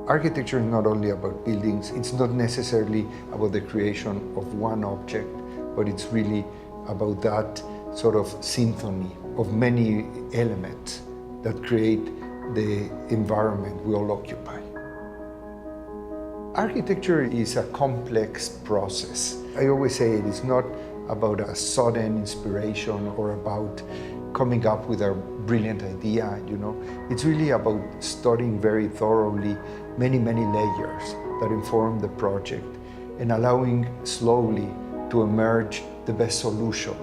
Architecture is not only about buildings, it's not necessarily about the creation of one object, but it's really about that sort of symphony of many elements that create the environment we all occupy. Architecture is a complex process. I always say it is not about a sudden inspiration or about coming up with a brilliant idea, It's really about studying very thoroughly many layers that inform the project and allowing slowly to emerge the best solution.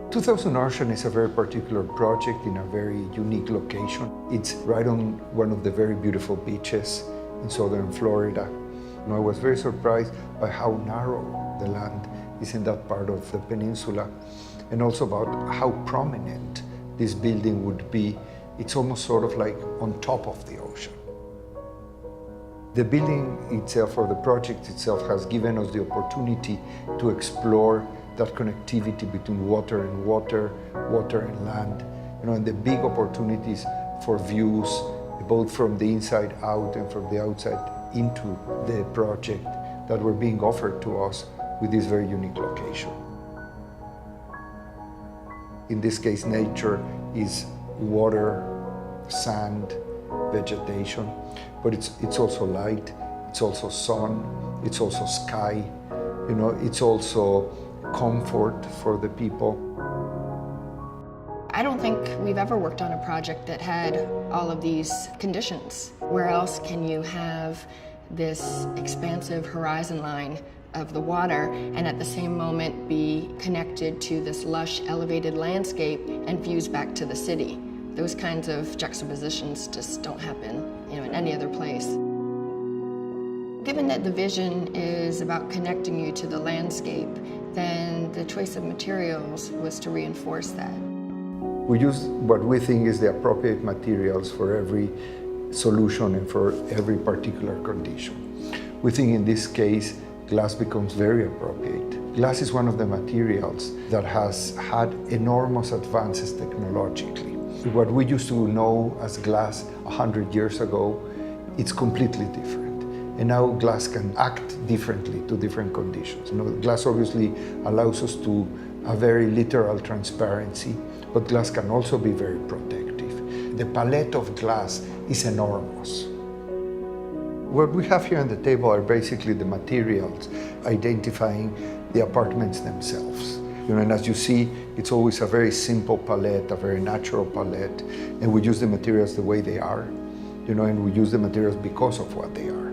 2000 Ocean is a very particular project in a very unique location. It's right on one of the very beautiful beaches in southern Florida. I was very surprised by how narrow the land is in that part of the peninsula, and also about how prominent this building would be. It's almost sort of like on top of the ocean. The building itself, or the project itself, has given us the opportunity to explore that connectivity between water and water, water and land, and the big opportunities for views, both from the inside out and from the outside into the project that were being offered to us with this very unique location. In this case, nature is water, sand, vegetation, but it's also light, it's also sun, it's also sky, it's also comfort for the people. I don't think we've ever worked on a project that had all of these conditions. Where else can you have this expansive horizon line of the water and at the same moment be connected to this lush elevated landscape and views back to the city? Those kinds of juxtapositions just don't happen, in any other place. Given that the vision is about connecting you to the landscape, then the choice of materials was to reinforce that. We use what we think is the appropriate materials for every solution and for every particular condition. We think in this case, glass becomes very appropriate. Glass is one of the materials that has had enormous advances technologically. What we used to know as glass 100 years ago, it's completely different. And now glass can act differently to different conditions. Glass obviously allows us to a very literal transparency, but glass can also be very protective. The palette of glass is enormous. What we have here on the table are basically the materials identifying the apartments themselves. And as you see, it's always a very simple palette, a very natural palette, and we use the materials the way they are, and we use the materials because of what they are.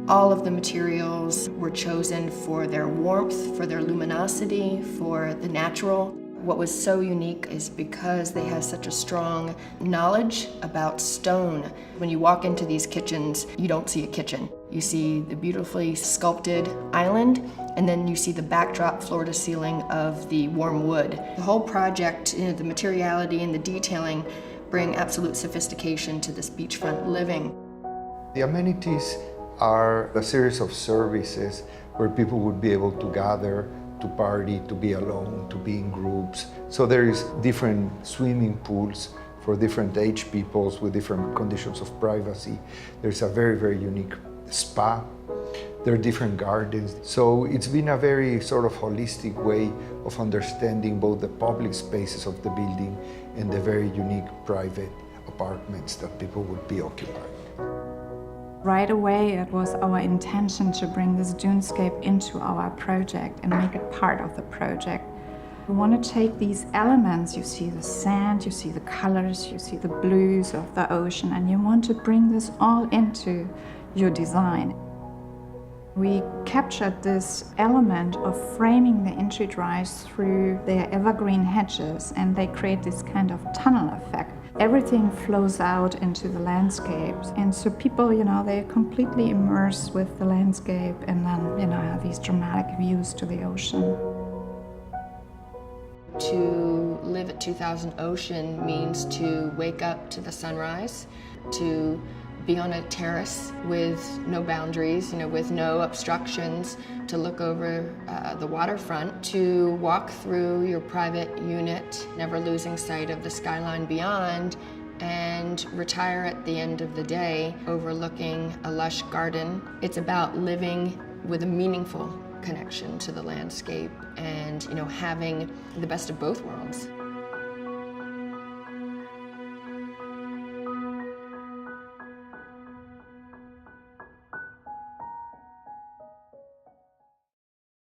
All of the materials were chosen for their warmth, for their luminosity, for the natural. What was so unique is because they have such a strong knowledge about stone. When you walk into these kitchens, you don't see a kitchen. You see the beautifully sculpted island, and then you see the backdrop floor to ceiling of the warm wood. The whole project, the materiality and the detailing bring absolute sophistication to this beachfront living. The amenities are a series of services where people would be able to gather, to party, to be alone, to be in groups. So there is different swimming pools for different age peoples with different conditions of privacy. There's a very unique spa. There are different gardens. So it's been a very sort of holistic way of understanding both the public spaces of the building and the very unique private apartments that people would be occupying. Right away, it was our intention to bring this dunescape into our project and make it part of the project. We want to take these elements, you see the sand, you see the colors, you see the blues of the ocean, and you want to bring this all into your design. We captured this element of framing the entry drives through their evergreen hedges, and they create this kind of tunnel effect. Everything flows out into the landscapes, and so people, they're completely immersed with the landscape, and then, have these dramatic views to the ocean. To live at 2000 Ocean means to wake up to the sunrise, to be on a terrace with no boundaries, with no obstructions, to look over the waterfront, to walk through your private unit, never losing sight of the skyline beyond, and retire at the end of the day overlooking a lush garden. It's about living with a meaningful connection to the landscape and, having the best of both worlds.